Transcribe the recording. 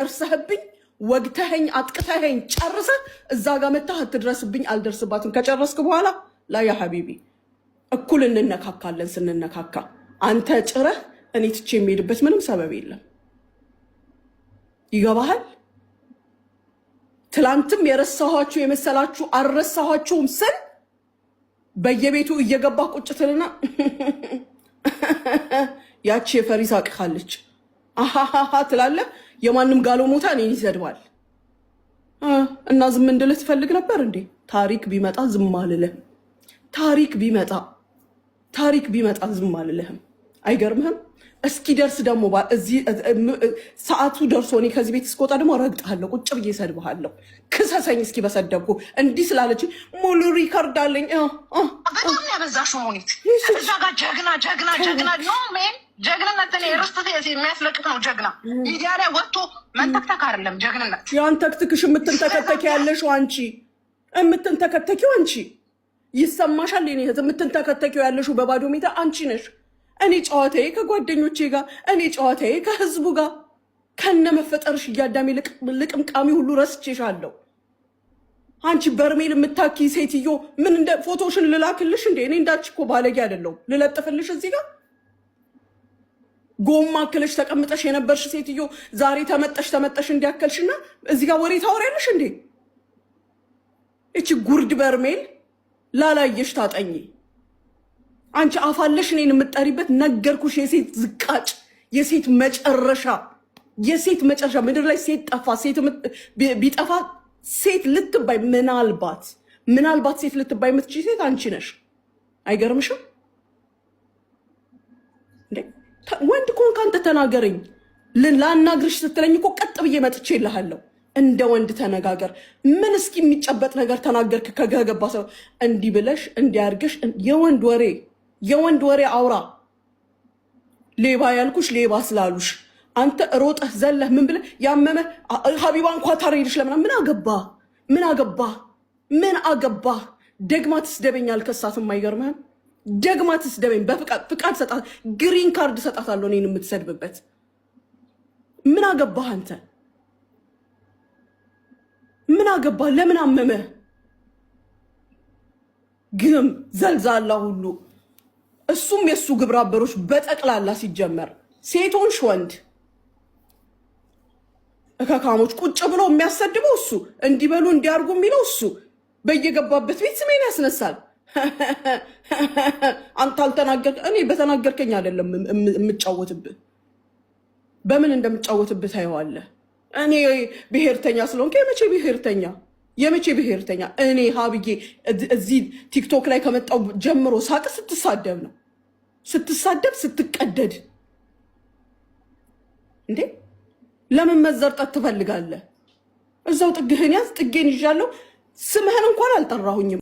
እርሰህብኝ ወግተኸኝ አጥቅተኸኝ ጨርሰህ እዛ ጋር መጣህ አትድረስብኝ አልደርስባትም ከጨረስክ በኋላ ላ ያ ሐቢቢ እኩል እንነካካለን ስንነካካ አንተ ጭረህ እኔ ትቼ የሚሄድበት ምንም ሰበብ የለም ይገባሃል ትላንትም የረሳኋችሁ የመሰላችሁ አልረሳኋችሁም ስል በየቤቱ እየገባ ቁጭትልና ያቺ የፈሪሳ አቅካለች አሃሃሃ ትላለህ የማንም ጋሎ ሞታ እኔን ይሰድባል እና ዝም እንድልህ ትፈልግ ነበር እንዴ ታሪክ ቢመጣ ዝም አልልህም ታሪክ ቢመጣ ዝም አልልህም አይገርምህም እስኪ ደርስ ደግሞ እዚህ ሰዓቱ ደርሶ እኔ ከዚህ ቤት እስከወጣ ደግሞ ረግጣለሁ ቁጭ ብዬ እሰድብሃለሁ ክሰሰኝ እስኪ በሰደብኩ እንዲህ ስላለች ሙሉ ሪከርድ አለኝ በጣም ያበዛሽው ሙኒት እዛ ጋር ጀግና ኖ ሜን ጀግንነትን የርስት የሚያስለቅቅ ነው ጀግና ሚዲያ ላይ ወጥቶ መንተክተክ አይደለም ጀግንነት ያንተክትክሽ የምትንተከተኪው አንቺ ይሰማሻል የኔ እህት የምትንተከተኪው ያለሽው በባዶ ሜዳ አንቺ ነሽ እኔ ጨዋታዬ ከጓደኞቼ ጋር እኔ ጨዋታዬ ከህዝቡ ጋር ከነመፈጠርሽ እያዳሜ ልቅምቃሚ ሁሉ ረስቼሻለሁ አንቺ በርሜል የምታኪ ሴትዮ ምን እንደ ፎቶሽን ልላክልሽ እንዴ እኔ እንዳንቺ እኮ ባለጌ አይደለሁም ልለጥፍልሽ እዚህ ጋር ጎማ ክለሽ ተቀምጠሽ የነበርሽ ሴትዮ ዛሬ ተመጠሽ እንዲያከልሽና እዚህ ጋር ወሬ ታወሪያለሽ እንዴ እቺ ጉርድ በርሜል ላላየሽ ታጠኚ አንቺ አፋለሽ እኔን የምትጠሪበት ነገርኩሽ የሴት ዝቃጭ የሴት መጨረሻ ምድር ላይ ሴት ጠፋ ሴት ቢጠፋ ሴት ልትባይ ምናልባት ሴት ልትባይ የምትችይ ሴት አንቺ ነሽ አይገርምሽም እንዴ ወንድ ኮንክ አንተ ተናገረኝ ላናግርሽ ስትለኝ እኮ ቀጥ ብዬ መጥቼ እልሃለሁ እንደ ወንድ ተነጋገር ምን እስኪ የሚጨበጥ ነገር ተናገርክ ከገባ ሰው እንዲህ ብለሽ እንዲያርገሽ የወንድ ወሬ አውራ ሌባ ያልኩሽ ሌባ ስላሉሽ አንተ ሮጠህ ዘለህ ምን ብለህ ያመመ ሀቢባ እንኳን ታረይልሽ ለምን ምን አገባ ደግማ ትስደበኝ አልከሳትም አይገርምህም ደግማ ትስደበኝ በፍቃድ ሰጣት ግሪን ካርድ ሰጣታለሁ እኔን የምትሰድብበት ምን አገባህ አንተ ምን አገባህ ለምን አመመ ግም ዘልዛላ ሁሉ እሱም የሱ ግብረ አበሮች በጠቅላላ ሲጀመር ሴቶች ወንድ እካካሞች ቁጭ ብሎ የሚያሰድበው እሱ እንዲበሉ እንዲያርጉ የሚለው እሱ በየገባበት ቤት ስሜን ያስነሳል አንተ አልተናገርክ እኔ በተናገርከኝ አይደለም የምጫወትብህ በምን እንደምጫወትብህ ታየዋለህ እኔ ብሔርተኛ ስለሆንኩ የመቼ ብሔርተኛ እኔ ሀብዬ እዚህ ቲክቶክ ላይ ከመጣው ጀምሮ ሳቅ ስትቀደድ እንዴ ለምን መዘርጠት ትፈልጋለህ እዛው ጥግህን ያዝ ጥጌን ይዣለሁ ስምህን እንኳን አልጠራሁኝም